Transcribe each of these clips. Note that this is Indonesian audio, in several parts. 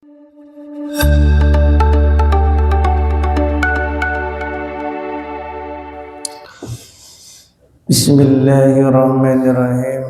Bismillahirrahmanirrahim.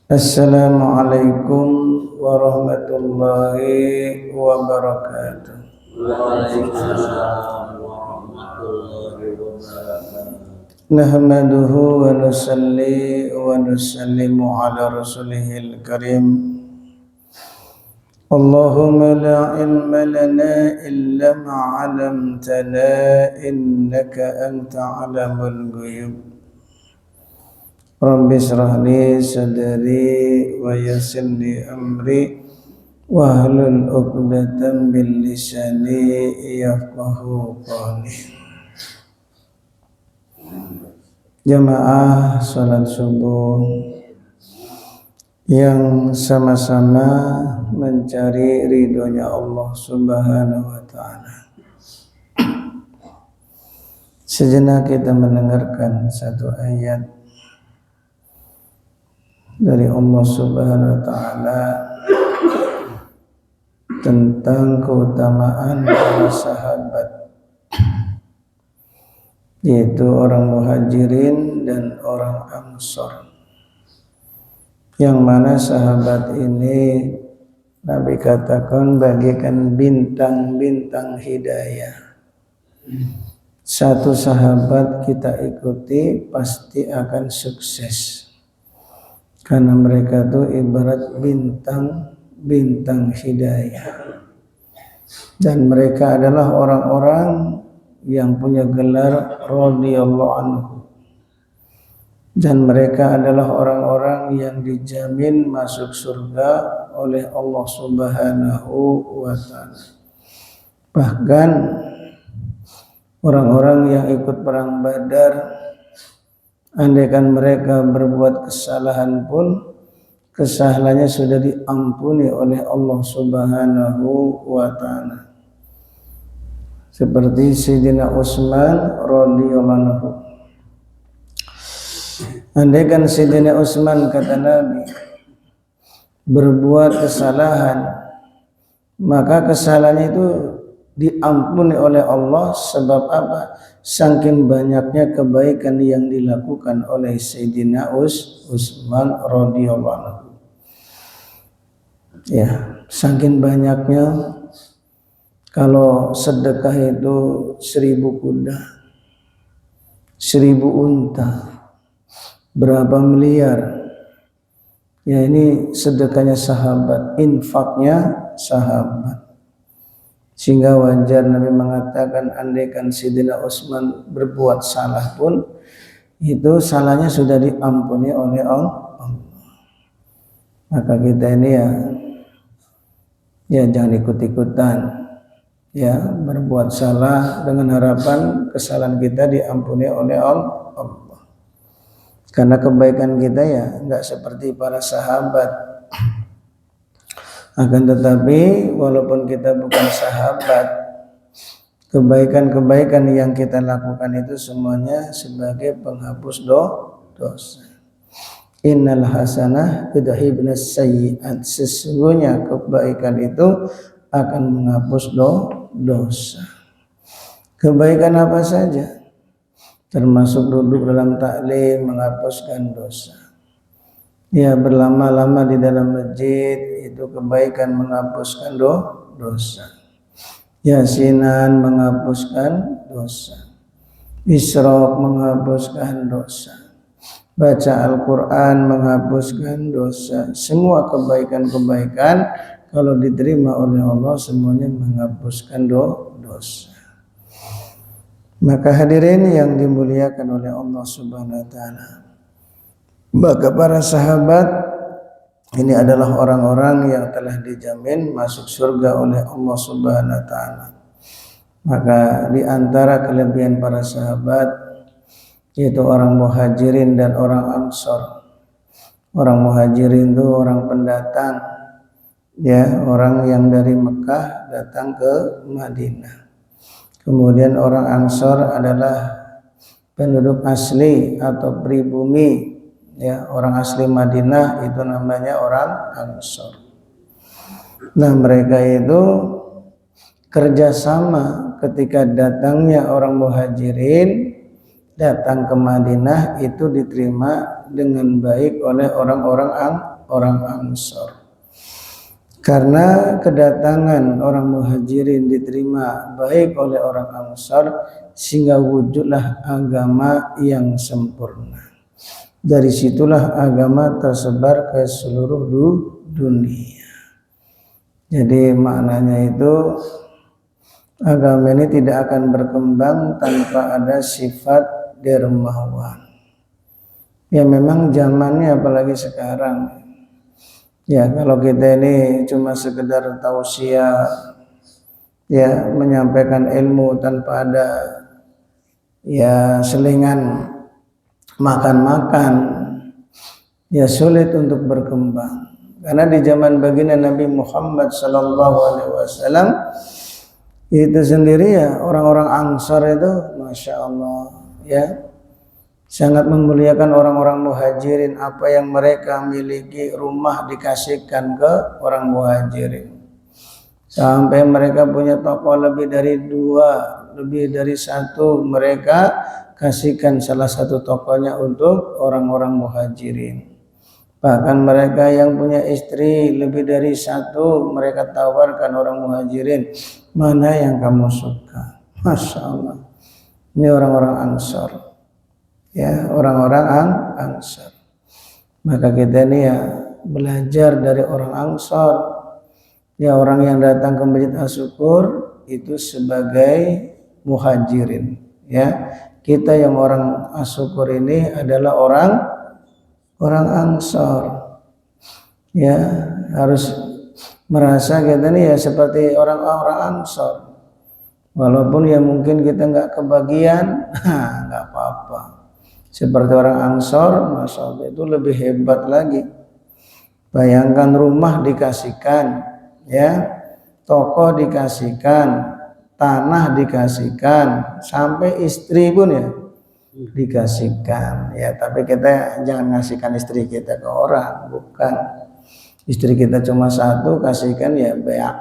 Assalamualaikum warahmatullahi wabarakatuh. Waalaikumsalam warahmatullahi wabarakatuh. Nahmaduhu wa nusalli wa nusallimu ala rasulihil karim. Allahumma la ilma lana illa ma 'allamtana innaka anta 'alamul ghuyub. Rabbi shrah li sadri wa yassir li amri wahlul 'uqdatam min lisani yafqahu qawli. Jamaah salat subuh yang sama-sama mencari ridhonya Allah Subhanahu wa ta'ala. Sejenak kita mendengarkan satu ayat dari Allah Subhanahu wa ta'ala tentang keutamaan para sahabat, yaitu orang Muhajirin dan orang Ansor, yang mana sahabat ini Nabi katakan bagaikan bintang-bintang hidayah. Satu sahabat kita ikuti pasti akan sukses, karena mereka itu ibarat bintang-bintang hidayah, dan mereka adalah orang-orang yang punya gelar radhiyallahu anhu. Dan mereka adalah orang-orang yang dijamin masuk surga oleh Allah Subhanahu wa ta'ala. Bahkan orang-orang yang ikut perang Badar, andaikan mereka berbuat kesalahan pun, kesalahannya sudah diampuni oleh Allah Subhanahu wa ta'ala. Seperti Sayyidina Utsman radhiyallahu anhu. Andaikan Sayyidina Utsman, kata Nabi, berbuat kesalahan, maka kesalahannya itu diampuni oleh Allah. Sebab apa? Saking banyaknya kebaikan yang dilakukan oleh Sayyidina Utsman radhiyallahu anhu. Ya, saking banyaknya. Kalau sedekah itu 1000 kuda, 1000 unta, berapa miliar? Ya, ini sedekahnya sahabat, infaknya sahabat. Sehingga wajar Nabi mengatakan andaikan Sayyidina Utsman berbuat salah pun, itu salahnya sudah diampuni oleh Allah. Maka kita ini ya jangan ikut-ikutan, ya berbuat salah dengan harapan kesalahan kita diampuni oleh Allah. Karena kebaikan kita ya enggak seperti para sahabat. Akan tetapi walaupun kita bukan sahabat, kebaikan-kebaikan yang kita lakukan itu semuanya sebagai penghapus dosa. Innal hasanah yudhibnas sayyi'at. Sesungguhnya kebaikan itu akan menghapus dosa. Kebaikan apa saja? Termasuk duduk dalam taklim menghapuskan dosa. Ya, berlama-lama di dalam masjid itu kebaikan menghapuskan dosa. Yasinan menghapuskan dosa. Isyraq menghapuskan dosa. Baca Al-Quran menghapuskan dosa. Semua kebaikan-kebaikan kalau diterima oleh Allah semuanya menghapuskan dosa. Maka hadirin yang dimuliakan oleh Allah Subhanahu wa ta'ala, maka para sahabat ini adalah orang-orang yang telah dijamin masuk surga oleh Allah Subhanahu wa ta'ala. Maka di antara kelebihan para sahabat yaitu orang Muhajirin dan orang Ansor. Orang Muhajirin itu orang pendatang, ya, orang yang dari Mekah datang ke Madinah. Kemudian orang Ansor adalah penduduk asli atau pribumi, ya, orang asli Madinah itu namanya orang Ansor. Nah mereka itu kerjasama ketika datangnya orang muhajirin datang ke Madinah itu diterima dengan baik oleh orang Ansor. Karena kedatangan orang muhajirin diterima baik oleh orang Ansor, sehingga wujudlah agama yang sempurna. Dari situlah agama tersebar ke seluruh dunia. Jadi maknanya itu agama ini tidak akan berkembang tanpa ada sifat dermawan. Ya memang zamannya apalagi sekarang. Ya kalau kita ini cuma sekedar tausiah, ya menyampaikan ilmu tanpa ada ya selingan makan-makan, ya sulit untuk berkembang. Karena di zaman baginda Nabi Muhammad SAW itu sendiri ya orang-orang Ansar itu Masya Allah ya sangat memuliakan orang-orang muhajirin. Apa yang mereka miliki rumah dikasihkan ke orang muhajirin. Sampai mereka punya toko lebih dari 2, lebih dari 1, mereka kasihkan salah satu tokonya untuk orang-orang muhajirin. Bahkan mereka yang punya istri lebih dari 1, mereka tawarkan orang muhajirin, mana yang kamu suka. Masya Allah. Ini orang-orang Ansar. Ya orang-orang Ansar. Maka kita ini ya belajar dari orang Ansar. Ya orang yang datang ke Masjid As-Syukur itu sebagai muhajirin. Ya kita yang orang As-Syukur ini adalah orang Ansar. Ya harus merasa kita ini ya seperti orang-orang Ansar. Walaupun ya mungkin kita nggak kebagian, nggak apa-apa. Seperti orang Ansor, Masya Allah itu lebih hebat lagi. Bayangkan rumah dikasihkan, ya, toko dikasihkan, tanah dikasihkan, sampai istri pun ya dikasihkan. Ya, tapi kita jangan ngasihkan istri kita ke orang, bukan. Istri kita cuma 1, kasihkan ya beak.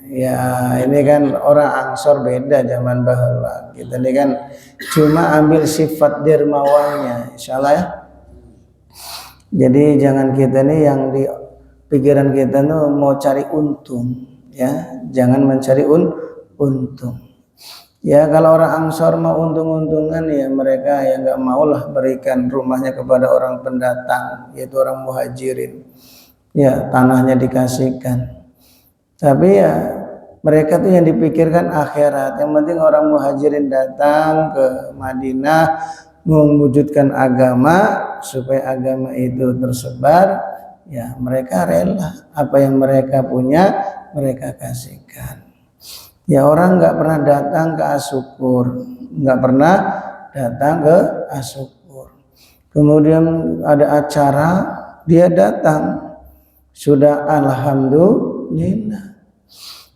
Ya ini kan orang Ansor beda zaman bahula. Kita ini kan cuma ambil sifat dermawannya, insyaallah ya. Jadi jangan kita nih yang di pikiran kita tuh mau cari untung, ya. Jangan mencari untung. Ya kalau orang Ansor mau untung-untungan ya mereka yang nggak maulah berikan rumahnya kepada orang pendatang, yaitu orang muhajirin. Ya tanahnya dikasihkan. Tapi ya mereka tuh yang dipikirkan akhirat. Yang penting orang muhajirin datang ke Madinah mewujudkan agama supaya agama itu tersebar. Ya mereka rela apa yang mereka punya mereka kasihkan. Ya orang nggak pernah datang ke As-Syukur, nggak pernah datang ke As-Syukur. Kemudian ada acara dia datang, sudah alhamdulillah.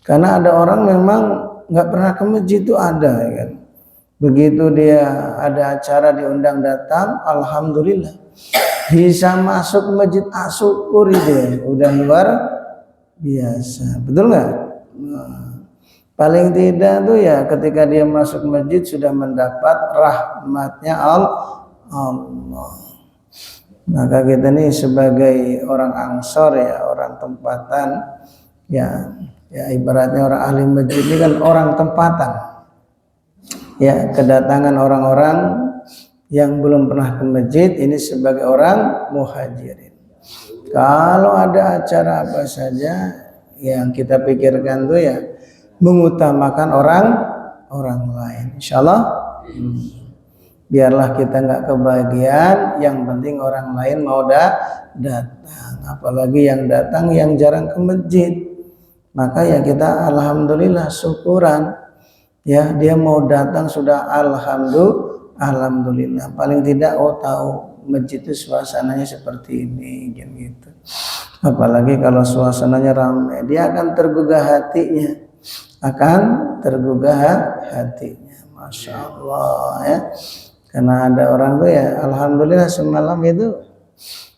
Karena ada orang memang nggak pernah ke masjid itu ada kan. Begitu dia ada acara diundang datang, alhamdulillah bisa masuk masjid As-Syukur itu udah luar biasa, betul nggak? Nah, paling tidak tuh ya ketika dia masuk masjid sudah mendapat rahmatnya Allah. Maka kita nih sebagai orang Ansor ya orang tempatan ya ibaratnya orang ahli masjid ini kan orang tempatan. Ya kedatangan orang-orang yang belum pernah ke masjid ini sebagai orang muhajirin. Kalau ada acara apa saja yang kita pikirkan tuh ya mengutamakan orang lain. Insyaallah biarlah kita nggak kebagian, yang penting orang lain mau datang. Apalagi yang datang yang jarang ke masjid. Maka ya kita alhamdulillah syukuran. Ya dia mau datang sudah alhamdulillah. Paling tidak tahu masjid itu suasananya seperti ini gitu. Apalagi kalau suasananya ramai, dia akan tergugah hatinya. Masya Allah ya. Karena ada orang tuh ya alhamdulillah semalam itu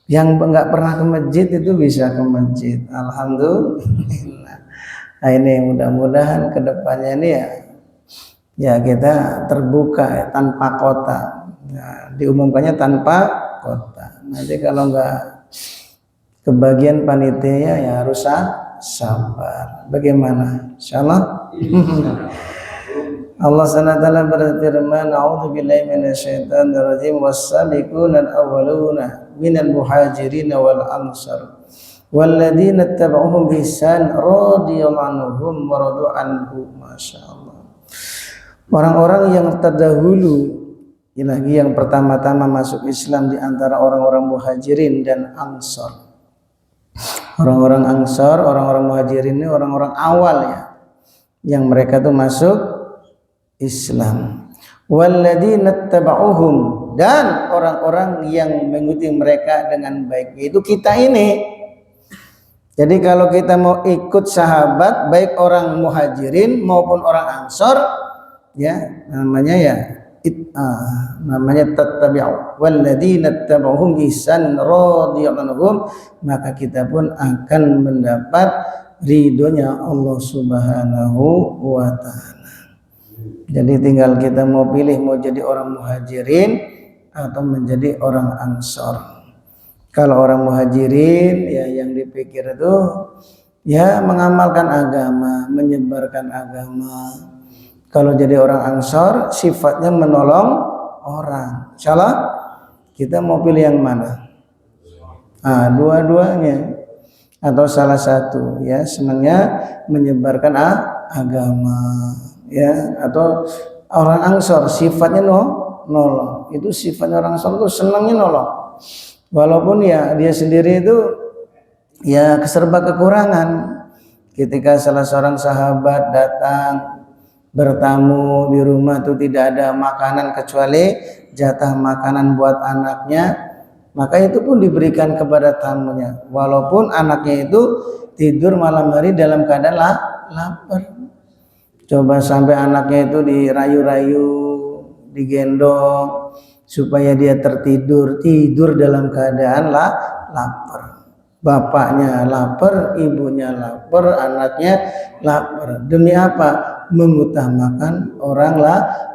Yang nggak pernah ke masjid itu bisa ke masjid. Alhamdulillah. Nah ini mudah-mudahan kedepannya ini ya kita terbuka ya, tanpa kota. Nah, diumumkannya tanpa kota. Nanti kalau nggak kebagian panitia ya harus sabar. Bagaimana? Insyaallah. Allah SWT berfirman, A'udzubillahi minasyaitonirrajim, was-sabiqunal awwaluna minal muhajirin wal ansar walladzina ittaba'uhum bi ihsan radhiyallahu anhum wa radu anhu. Masyaallah. Orang-orang yang terdahulu, lagi yang pertama-tama masuk Islam di antara orang-orang muhajirin dan ansar. Orang-orang ansar, orang-orang muhajirin ini orang-orang awal ya, yang mereka tuh masuk Islam. Walladzina tabauhum, dan orang-orang yang mengikuti mereka dengan baik, itu kita ini. Jadi kalau kita mau ikut sahabat, baik orang muhajirin maupun orang ansor, ya namanya tattabi'u. Walladzina tabauhum ihsan radhiyallahu anhum, maka kita pun akan mendapat ridhonya Allah Subhanahu wa ta'ala. Jadi tinggal kita mau pilih mau jadi orang muhajirin atau menjadi orang ansor. Kalau orang muhajirin ya yang dipikir itu ya mengamalkan agama, menyebarkan agama. Kalau jadi orang ansor sifatnya menolong orang. Insyaallah kita mau pilih yang mana? Dua-duanya atau salah satu ya, senangnya menyebarkan agama. Ya, atau orang ansor sifatnya nolong. Itu sifatnya orang ansor itu senangnya nolong. Walaupun ya dia sendiri itu ya keserba kekurangan. Ketika salah seorang sahabat datang bertamu di rumah itu tidak ada makanan kecuali jatah makanan buat anaknya, maka itu pun diberikan kepada tamunya. Walaupun anaknya itu tidur malam hari dalam keadaan lapar. Coba sampai anaknya itu dirayu-rayu, digendong supaya dia tidur dalam keadaan lapar. Bapaknya lapar, ibunya lapar, anaknya lapar. Demi apa? Mengutamakan orang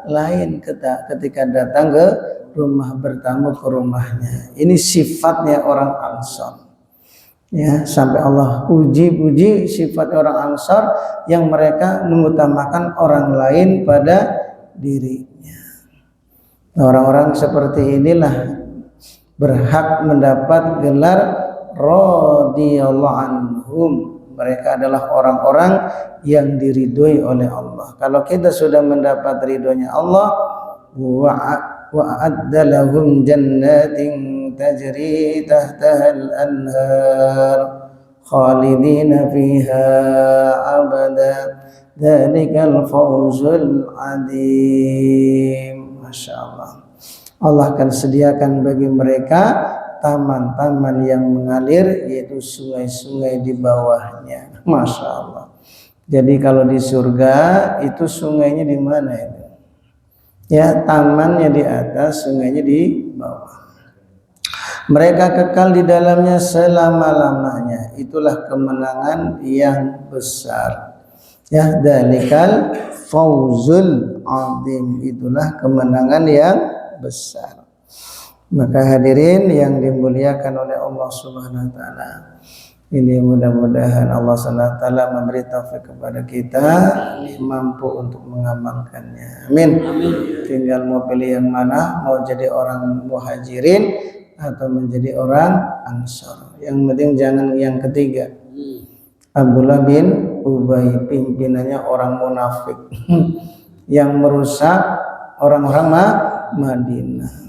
lain ketika datang ke rumah, bertamu ke rumahnya. Ini sifatnya orang ansor. Ya, sampai Allah puji sifat orang ansar yang mereka mengutamakan orang lain pada dirinya. Orang-orang seperti inilah berhak mendapat gelar radhiyallahu anhum. Mereka adalah orang-orang yang diridhoi oleh Allah. Kalau kita sudah mendapat ridhonya Allah, wa'adda lahum jannatin tajri tahtahal anhar khalidina fiha abada dzalikal fawzul adzim. Masya Allah. Allah akan sediakan bagi mereka taman-taman yang mengalir, yaitu sungai-sungai di bawahnya. Masya Allah. Jadi kalau di surga itu sungainya di mana itu? Ya, tamannya di atas, sungainya di bawah. Mereka kekal di dalamnya selama-lamanya. Itulah kemenangan yang besar. Ya, dzalikal fawzul adzim. Itulah kemenangan yang besar. Maka hadirin yang dimuliakan oleh Allah Subhanahu wa taala, ini mudah-mudahan Allah Subhanahu wa taala memberi taufik kepada kita mampu untuk mengamalkannya. Amin. Tinggal mau pilih yang mana, mau jadi orang muhajirin atau menjadi orang ansor. Yang penting jangan yang ketiga. Abdullah bin Ubay, pimpinannya orang munafik yang merusak orang-orang Madinah.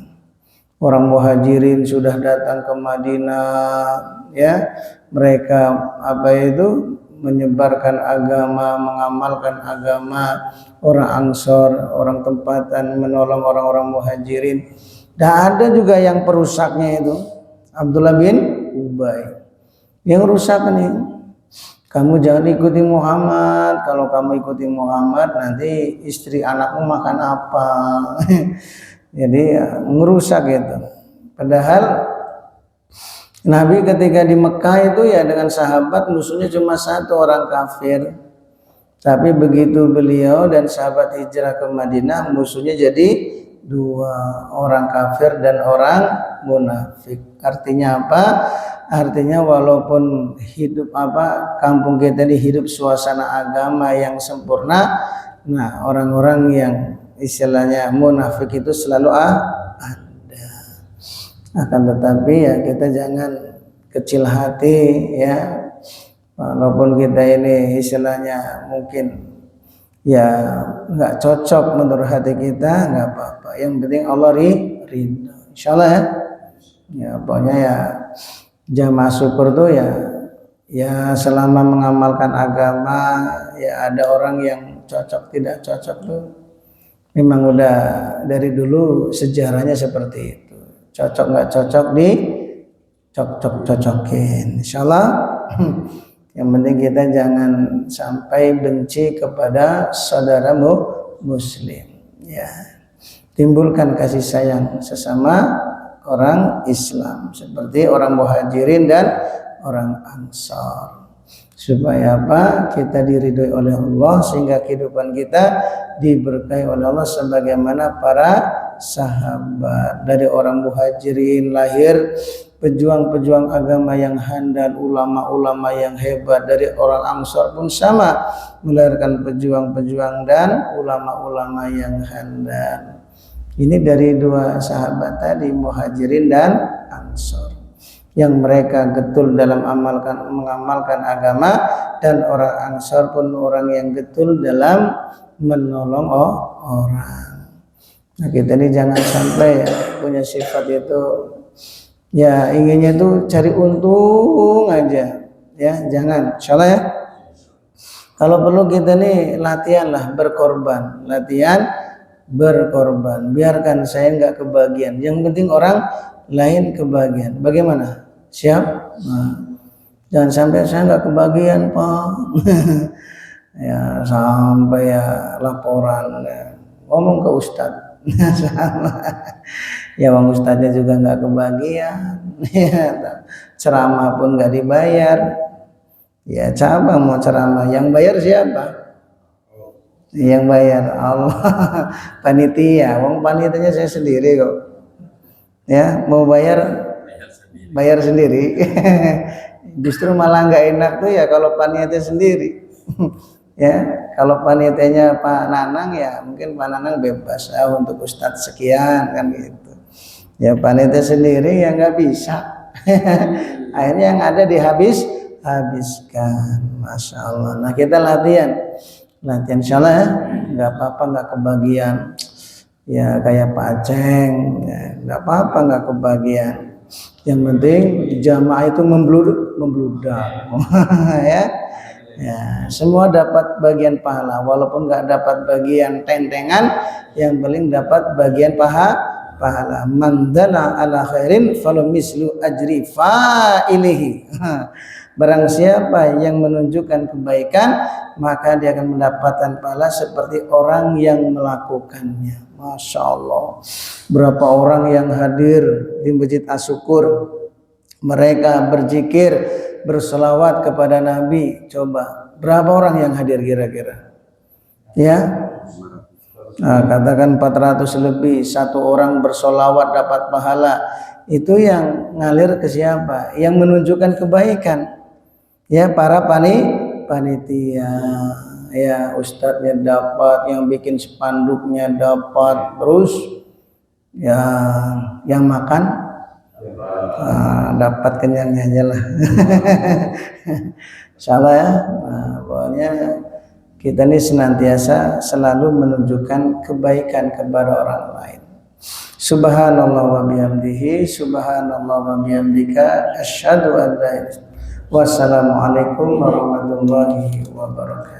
Orang muhajirin sudah datang ke Madinah, ya, mereka menyebarkan agama, mengamalkan agama. Orang ansor, orang tempatan menolong orang-orang muhajirin. Dan ada juga yang perusaknya itu Abdullah bin Ubay. Yang rusak nih, kamu jangan ikuti Muhammad. Kalau kamu ikuti Muhammad, nanti istri anakmu makan apa? Jadi merusak itu. Padahal Nabi ketika di Mekah itu ya dengan sahabat musuhnya cuma satu orang kafir. Tapi begitu beliau dan sahabat hijrah ke Madinah, musuhnya jadi dua, orang kafir dan orang munafik. Artinya apa? Artinya walaupun hidup kampung kita ini hidup suasana agama yang sempurna, nah orang-orang yang istilahnya munafik itu selalu ada. Akan tetapi ya kita jangan kecil hati ya. Walaupun kita ini istilahnya mungkin ya nggak cocok menurut hati kita, nggak apa-apa. Yang penting Allah ridho. Insyaallah ya. Ya pokoknya ya jamaah syukur tuh ya selama mengamalkan agama ya ada orang yang cocok tidak cocok tuh memang udah dari dulu sejarahnya seperti itu. Cocok nggak cocok cocokin. Insyaallah. Yang penting kita jangan sampai benci kepada saudaramu muslim ya. Timbulkan kasih sayang sesama orang Islam seperti orang Muhajirin dan orang Ansar. Supaya apa? Kita diridhoi oleh Allah sehingga kehidupan kita diberkahi oleh Allah sebagaimana para sahabat. Dari orang Muhajirin lahir pejuang-pejuang agama yang handal, ulama-ulama yang hebat. Dari orang Ansar pun sama, melahirkan pejuang-pejuang dan ulama-ulama yang handal. Ini dari dua sahabat tadi, Muhajirin dan Ansar, yang mereka getol dalam mengamalkan agama, dan orang Ansar pun orang yang getol dalam menolong orang. Nah kita ini jangan sampai ya punya sifat itu ya inginnya tuh cari untung aja ya, jangan. Insyaallah ya. Kalau perlu kita nih latihan berkorban. Biarkan saya nggak kebagian. Yang penting orang lain kebagian. Bagaimana? Siap? Nah, jangan sampai saya nggak kebagian, Pak. Ya sampai ya laporan ya. Ngomong ke Ustadz. Sama. Ya bang Ustadznya juga nggak kebagian, ya, ceramah pun nggak dibayar. Ya coba mau ceramah, yang bayar siapa? Yang bayar Allah. Panitia, panitianya saya sendiri kok. Ya mau bayar sendiri. Justru malah nggak enak tuh ya kalau panitia sendiri. Ya kalau panitianya Pak Nanang ya mungkin Pak Nanang bebas untuk Ustadz sekian kan gitu. Ya panitia sendiri ya nggak bisa. Akhirnya yang ada habiskan. Masya Allah. Nah kita latihan insyaallah ya. Nggak apa-apa nggak kebagian. Ya kayak Pak Aceng, ya, nggak apa-apa nggak kebagian. Yang penting jamaah itu membludak. Ya. Ya, semua dapat bagian pahala, walaupun nggak dapat bagian tentengan, yang paling dapat bagian pahala. Man dalla ala khairin falu mislu ajri fa'ilihi. Barang siapa yang menunjukkan kebaikan, maka dia akan mendapatkan pahala seperti orang yang melakukannya. Masya Allah. Berapa orang yang hadir di Masjid As-Syukur, mereka berzikir, berselawat kepada Nabi. Coba berapa orang yang hadir kira-kira? Ya, nah, katakan 400 lebih. Satu orang berselawat dapat pahala. Itu yang ngalir ke siapa? Yang menunjukkan kebaikan. Ya para panitia. Ya ustadznya dapat, yang bikin spanduknya dapat, terus ya yang makan dapat kenyangnya aja lah. Insyaallah ya. Nah, pokoknya kita ini senantiasa selalu menunjukkan kebaikan kepada orang lain. Subhanallah wa bihamdihi, subhanallah wa bihamdika, asyhadu an la ilaha illallah. Wassalamualaikum warahmatullahi wabarakatuh.